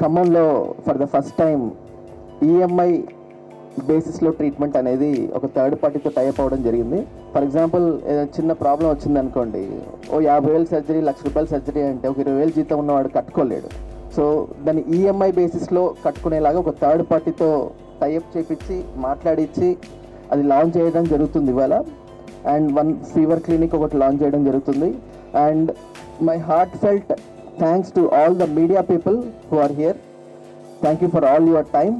ఖమ్మంలో for the first time EMI బేసిస్లో treatment అనేది ఒక థర్డ్ పార్టీతో టైప్ అవ్వడం జరిగింది. ఫర్ ఎగ్జాంపుల్ ఏదైనా చిన్న ప్రాబ్లం వచ్చింది అనుకోండి, ఓ 50,000 సర్జరీ, ₹1,00,000 సర్జరీ అంటే ఒక 20,000 జీతం ఉన్నవాడు కట్టుకోలేడు. సో దాన్ని ఈఎంఐ బేసిస్లో కట్టుకునేలాగా ఒక థర్డ్ పార్టీతో టైప్ చేపించి మాట్లాడించి అది లాంచ్ చేయడం జరుగుతుంది ఇవాళ. అండ్ 1 ఫీవర్ క్లినిక్ ఒకటి లాంచ్ చేయడం జరుగుతుంది. And my heartfelt thanks to all the media people who are here. Thank you for all your time.